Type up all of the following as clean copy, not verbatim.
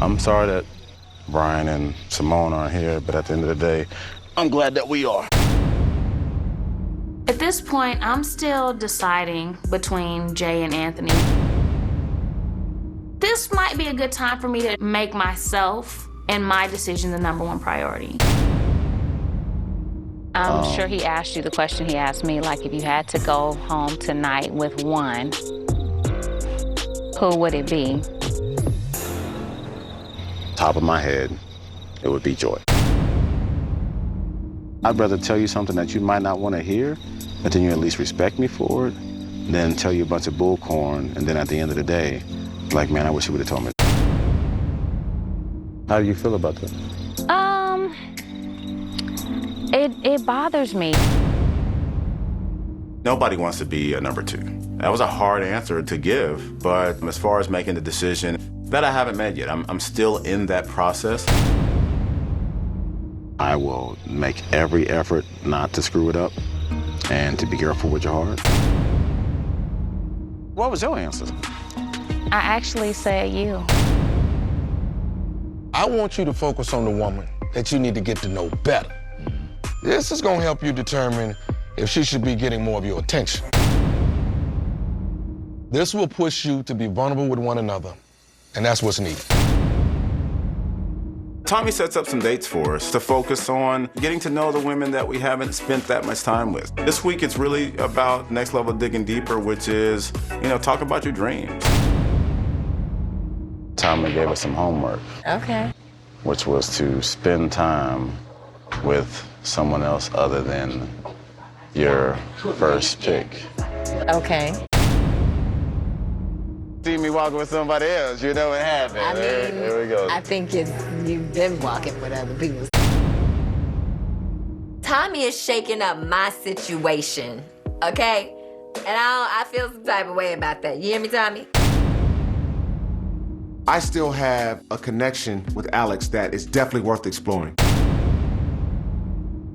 I'm sorry that Brian and Simone aren't here, but at the end of the day, I'm glad that we are. At this point, I'm still deciding between Jay and Anthony. This might be a good time for me to make myself and my decision the #1 priority. I'm sure he asked you the question he asked me, like if you had to go home tonight with one, who would it be? Top of my head, it would be Joy. I'd rather tell you something that you might not want to hear, but then you at least respect me for it, than tell you a bunch of bullcorn, and then at the end of the day, like, man, I wish you would have told me. How do you feel about that? It bothers me. Nobody wants to be a #2. That was a hard answer to give, but as far as making the decision, that I haven't made yet. I'm still in that process. I will make every effort not to screw it up and to be careful with your heart. What was your answer? I actually said you. I want you to focus on the woman that you need to get to know better. This is gonna help you determine if she should be getting more of your attention. This will push you to be vulnerable with one another, and that's what's needed. Tommy sets up some dates for us to focus on getting to know the women that we haven't spent that much time with. This week, it's really about next level digging deeper, which is, talk about your dreams. Tommy gave us some homework. Okay. Which was to spend time with someone else other than your first pick. Okay. See me walking with somebody else, you know what happened. I mean, there we go. I think you've been walking with other people. Tommy is shaking up my situation, okay? And I feel some type of way about that. You hear me, Tommy? I still have a connection with Alex that is definitely worth exploring.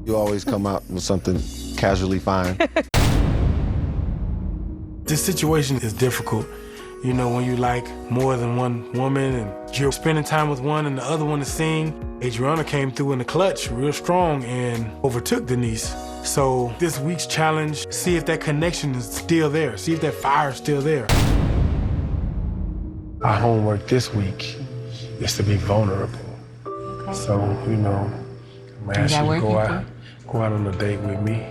You always come out with something casually fine. This situation is difficult. When you like more than one woman and you're spending time with one and the other one is seeing, Adriana came through in the clutch real strong and overtook Denise. So this week's challenge, see if that connection is still there, see if that fire is still there. Our homework this week is to be vulnerable. So, I'm gonna ask you to go out on a date with me.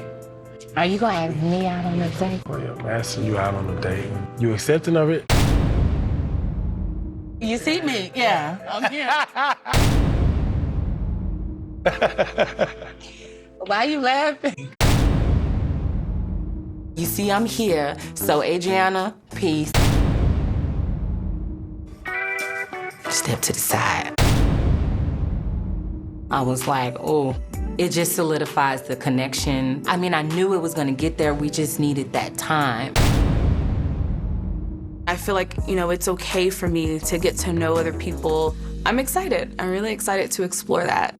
Are you gonna ask me out on a date? Oh yeah, I'm asking you out on a date. You accepting of it? You see me? Yeah, I'm here. Why are you laughing? You see, I'm here. So, Adriana, peace. Step to the side. I was like, oh, it just solidifies the connection. I mean, I knew it was gonna get there. We just needed that time. I feel like, it's okay for me to get to know other people. I'm excited. I'm really excited to explore that.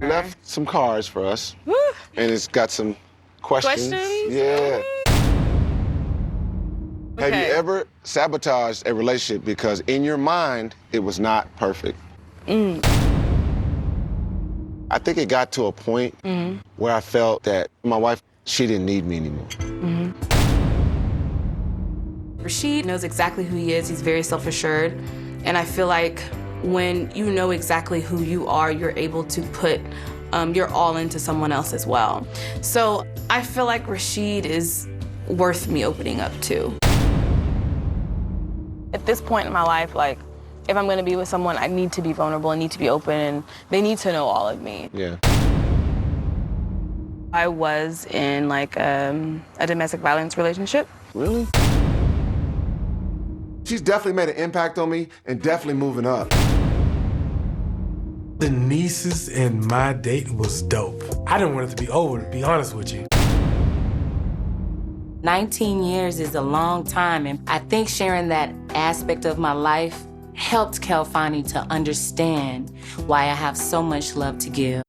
Left some cards for us, Woo. and it's got some questions. Yeah. Have you ever sabotaged a relationship because in your mind, it was not perfect? I think it got to a point where I felt that my wife, she didn't need me anymore. Rashid knows exactly who he is. He's very self-assured. And I feel like when you know exactly who you are, you're able to put your all into someone else as well. So I feel like Rashid is worth me opening up to. At this point in my life, if I'm gonna be with someone, I need to be vulnerable, I need to be open, and they need to know all of me. Yeah. I was in a domestic violence relationship. Really? She's definitely made an impact on me and definitely moving up. The nieces and my date was dope. I didn't want it to be over, to be honest with you. 19 years is a long time, and I think sharing that aspect of my life helped Kelfani to understand why I have so much love to give.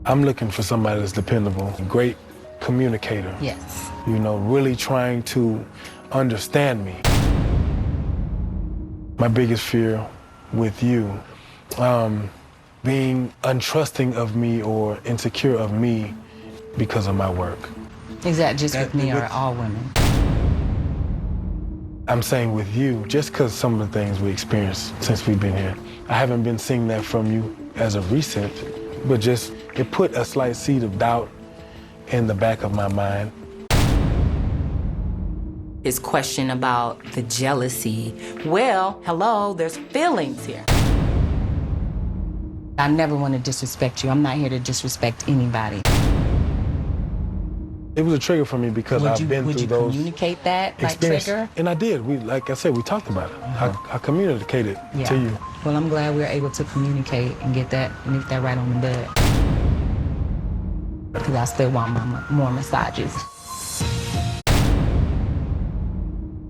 I'm looking for somebody that's dependable, a great communicator. Yes. Really trying to understand me. my biggest fear with you, being untrusting of me or insecure of me because of my work. Is that just with me or all women? I'm saying with you, just because some of the things we experienced since we've been here. I haven't been seeing that from you as of recent, but just it put a slight seed of doubt in the back of my mind. His question about the jealousy. Well, hello, there's feelings here. I never want to disrespect you. I'm not here to disrespect anybody. It was a trigger for me because I've been through those. Would you communicate that, like trigger? And I did. Like I said, we talked about it. I communicated to you. Well, I'm glad we were able to communicate and get that right on the bed. Because I still want more massages.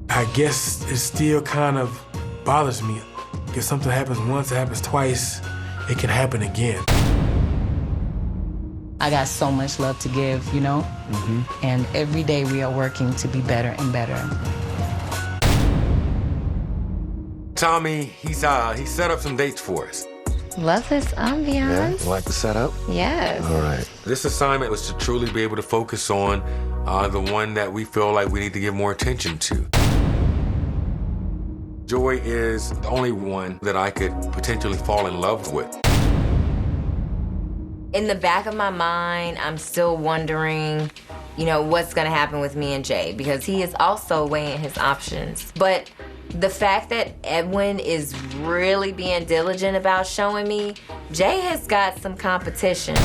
I guess it still kind of bothers me. If something happens once, it happens twice, it can happen again. I got so much love to give, you know? And every day we are working to be better and better. Tommy, he set up some dates for us. Love this ambiance. You like the setup? Yes. All right. This assignment was to truly be able to focus on the one that we feel like we need to give more attention to. Joy is the only one that I could potentially fall in love with. In the back of my mind, I'm still wondering, you know, what's gonna happen with me and Jay, because he is also weighing his options. But the fact that Edwin is really being diligent about showing me, Jay has got some competition.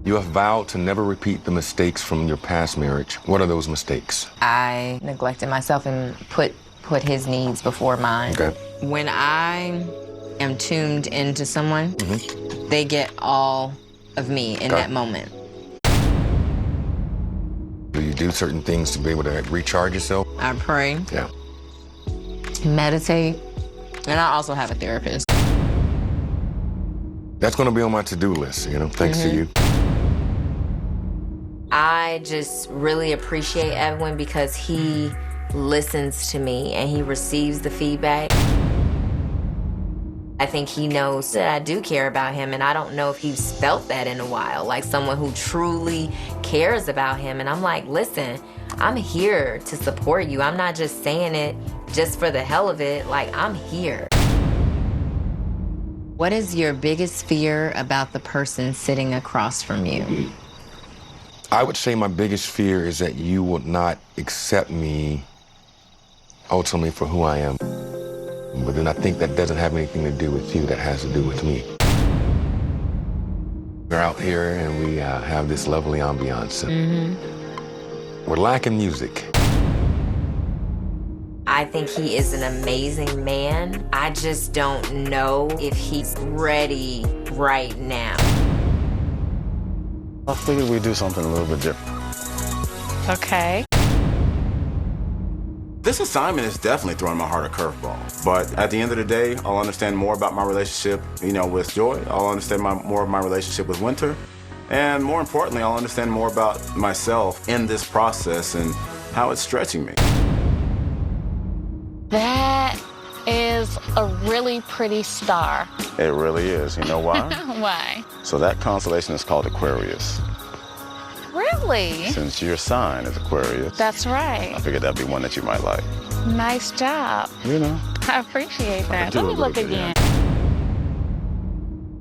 You have vowed to never repeat the mistakes from your past marriage. What are those mistakes? I neglected myself and put his needs before mine. Okay. When I am tuned into someone, they get all of me in that moment. Do you do certain things to be able to recharge yourself? I pray, Yeah. meditate, and I also have a therapist. That's going to be on my to-do list, you know, thanks to you. I just really appreciate Edwin because he listens to me and he receives the feedback. I think he knows that I do care about him, and I don't know if he's felt that in a while, like someone who truly cares about him. And I'm like, listen, I'm here to support you. I'm not just saying it just for the hell of it. Like, I'm here. What is your biggest fear about the person sitting across from you? I would say my biggest fear is that you will not accept me ultimately for who I am. But then I think that doesn't have anything to do with you, that has to do with me. We're out here and we have this lovely ambiance. We're lacking music. I think he is an amazing man. I just don't know if he's ready right now. I figured we'd do something a little bit different. Okay. This assignment is definitely throwing my heart a curveball. But at the end of the day, I'll understand more about my relationship, with Joy. I'll understand more of my relationship with Winter. And more importantly, I'll understand more about myself in this process and how it's stretching me. That is a really pretty star. It really is. You know why? Why? So that constellation is called Aquarius. Really? Since your sign is Aquarius, That's right. I figured that'd be one that you might like. Nice job. I appreciate that. Let me look again.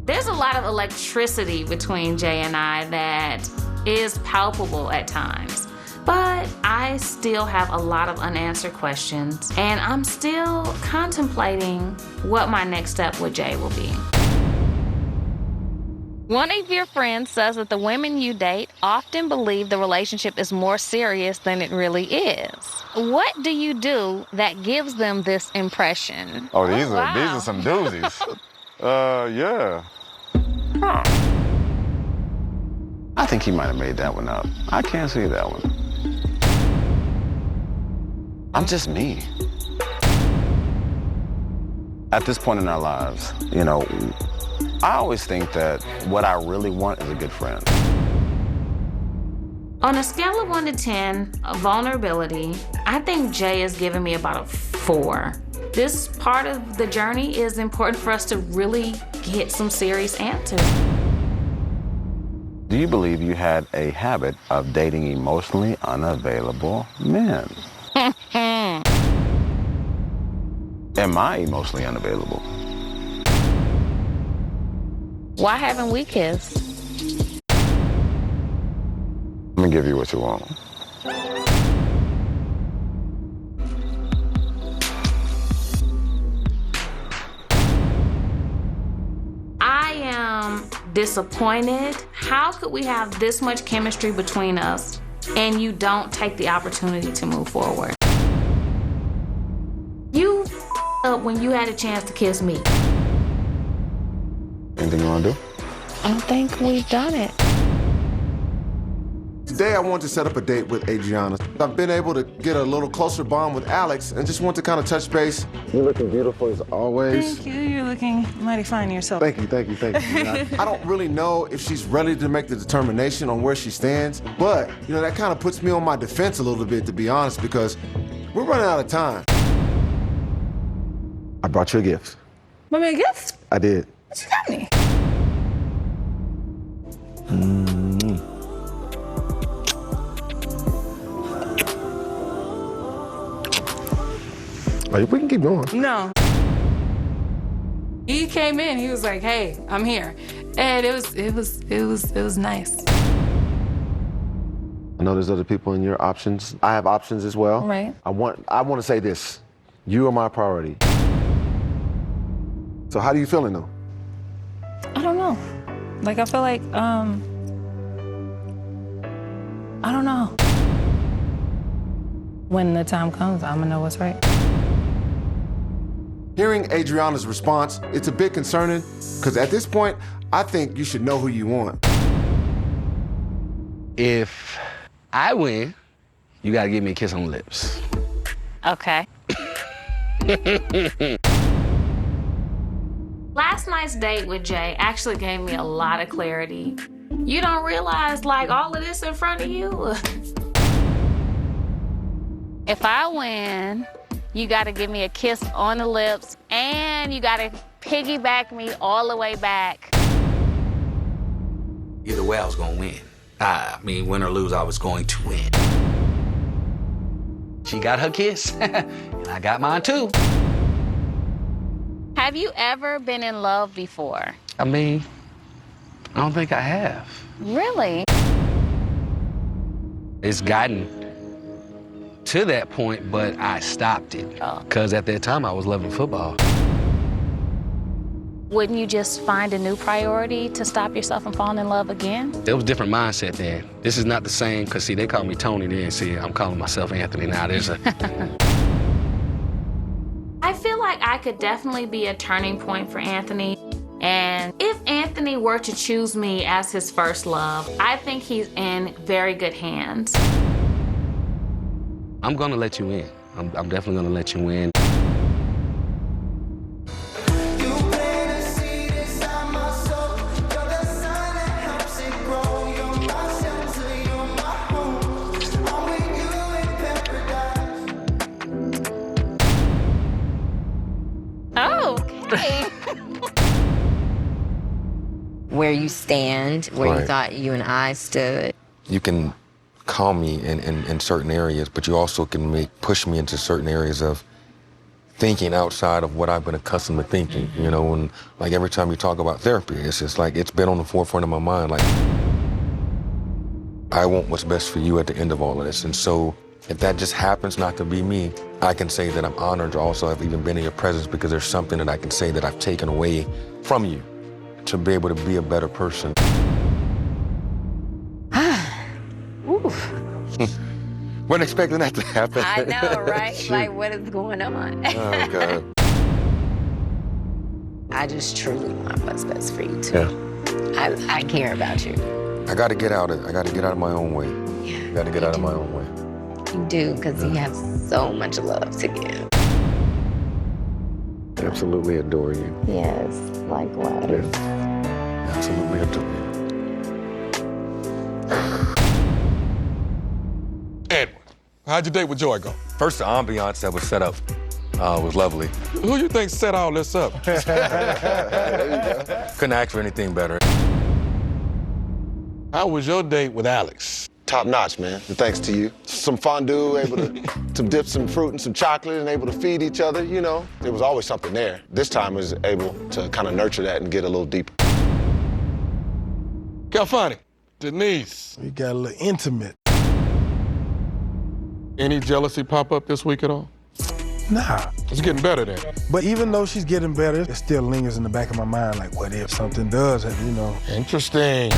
There's a lot of electricity between Jay and I that is palpable at times. But I still have a lot of unanswered questions, and I'm still contemplating what my next step with Jay will be. One of your friends says that the women you date often believe the relationship is more serious than it really is. What do you do that gives them this impression? Oh, these are some doozies. Yeah. Huh. I think he might have made that one up. I can't see that one. I'm just me. At this point in our lives, I always think that what I really want is a good friend. On a scale of 1 to 10, vulnerability, I think Jay is giving me about a 4. this part of the journey is important for us to really get some serious answers. Do you believe you had a habit of dating emotionally unavailable men? Am I emotionally unavailable? Why haven't we kissed? Let me give you what you want. I am disappointed. How could we have this much chemistry between us and you don't take the opportunity to move forward? You up when you had a chance to kiss me. Anything you want to do? I don't think we've done it. Today I wanted to set up a date with Adriana. I've been able to get a little closer bond with Alex and just want to kind of touch base. You're looking beautiful as always. Thank you. You're looking mighty fine yourself. Thank you. I don't really know if she's ready to make the determination on where she stands, but, that kind of puts me on my defense a little bit, to be honest, because we're running out of time. I brought you a gift. Want me a gift? I did. What you got me? We can keep going. No. He came in, he was like, hey, I'm here. And it was nice. I know there's other people in your options. I have options as well. Right. I want to say this. You are my priority. So how do you feeling though? I don't know. I feel like, I don't know. When the time comes, I'm gonna know what's right. Hearing Adriana's response, it's a bit concerning, because at this point, I think you should know who you want. If I win, you gotta give me a kiss on the lips. Okay. Last night's date with Jay actually gave me a lot of clarity. You don't realize all of this in front of you? If I win, you gotta give me a kiss on the lips and you gotta piggyback me all the way back. Either way, I was gonna win. I mean, win or lose, I was going to win. She got her kiss, and I got mine too. Have you ever been in love before? I mean, I don't think I have. Really? It's gotten to that point, but I stopped it. Because at that time, I was loving football. Wouldn't you just find a new priority to stop yourself from falling in love again? There was a different mindset then. This is not the same, because see, they call me Tony then. See, I'm calling myself Anthony now. There's a... I feel like I could definitely be a turning point for Anthony. And if Anthony were to choose me as his first love, I think he's in very good hands. I'm gonna let you in. I'm definitely gonna let you in. Okay. Where you stand, where you Right. thought you and I stood. You can calm me in certain areas, but you also can push me into certain areas of thinking outside of what I've been accustomed to thinking. And every time you talk about therapy, it's just it's been on the forefront of my mind. I want what's best for you at the end of all of this. And so if that just happens not to be me, I can say that I'm honored to also have even been in your presence, because there's something that I can say that I've taken away from you to be able to be a better person. Oof. Wasn't expecting that to happen. I know, right? Shoot. What is going on? Oh, God. I just truly want what's best for you, too. Yeah. I care about you. I got to get out of my own way. Yeah. Got to get out of my own way. You do, because you have so much love to give. Absolutely adore you. Yes, likewise. Yes. Absolutely adore you. Edward, how'd your date with Joy go? First, the ambiance that was set up Oh, it was lovely. Who you think set all this up? Couldn't ask for anything better. How was your date with Alex? Top notch, man. Thanks to you. Some fondue, able to dip some fruit and some chocolate and able to feed each other, you know. There was always something there. This time I was able to kind of nurture that and get a little deeper. Calfani, Denise. We got a little intimate. Any jealousy pop up this week at all? Nah. It's getting better then. But even though she's getting better, it still lingers in the back of my mind, like, what if something does, you know? Interesting.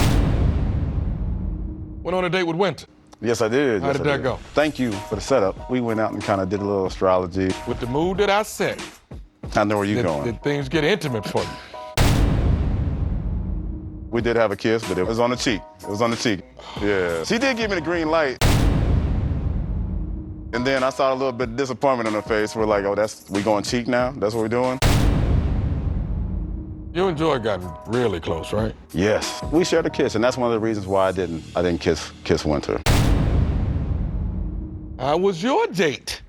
Went on a date with Winter. Yes, I did. How did that go? Thank you for the setup. We went out and kind of did a little astrology. With the mood that I set. I know where you're going. Did things get intimate for you? We did have a kiss, but it was on the cheek. It was on the cheek. Yeah. She did give me the green light. And then I saw a little bit of disappointment on her face. We're like, oh, we going cheek now? That's what we're doing? You and Joy got really close, right? Yes. We shared a kiss, and that's one of the reasons why I didn't kiss Winter. How was your date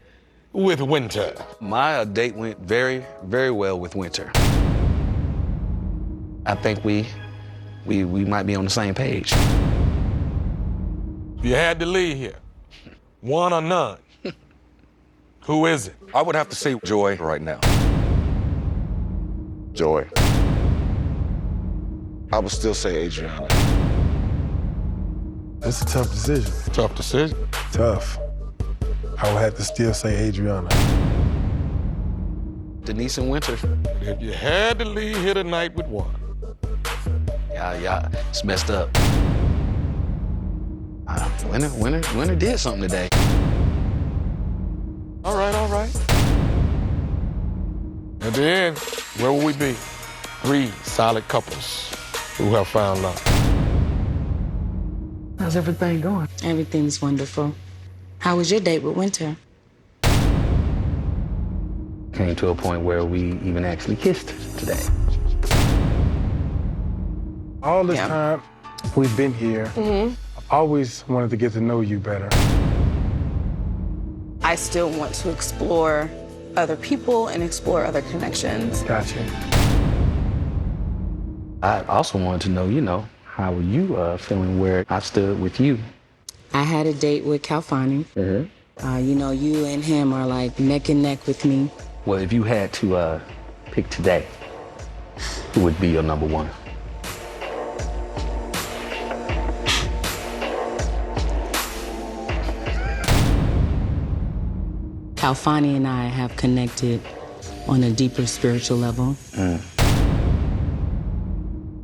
with Winter? My date went very, very well with Winter. I think we might be on the same page. You had to leave here. One or none. Who is it? I would have to say Joy right now. Joy. I would still say Adriana. It's a tough decision. Tough decision? Tough. I would have to still say Adriana. Denise and Winter. If you had to leave here tonight with one. Yeah, it's messed up. Winter did something today. All right. At the end, where will we be? 3 solid couples who have found love. How's everything going? Everything's wonderful. How was your date with Winter? Came to a point where we even actually kissed today. All this time we've been here, I've always wanted to get to know you better. I still want to explore other people and explore other connections. Gotcha. I also wanted to know, how were you feeling where I stood with you? I had a date with Calfani. You and him are like neck and neck with me. Well, if you had to pick today, who would be your number one? Calfani and I have connected on a deeper spiritual level.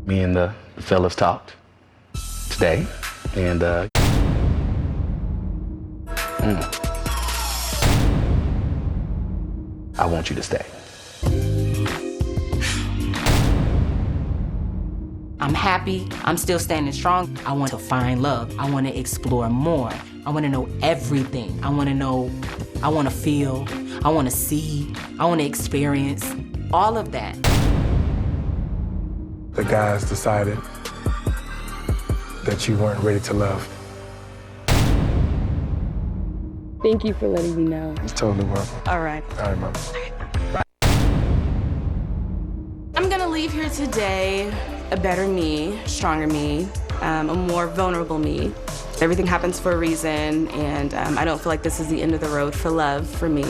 Me and the fellas talked today, and I want you to stay. I'm happy. I'm still standing strong. I want to find love. I want to explore more. I want to know everything. I want to know, I want to feel, I want to see, I want to experience all of that. The guys decided that you weren't ready to love. Thank you for letting me know. It's totally worth it. All right. All right, Mom. I'm gonna leave here today a better me, stronger me, a more vulnerable me. Everything happens for a reason, and I don't feel like this is the end of the road for love for me.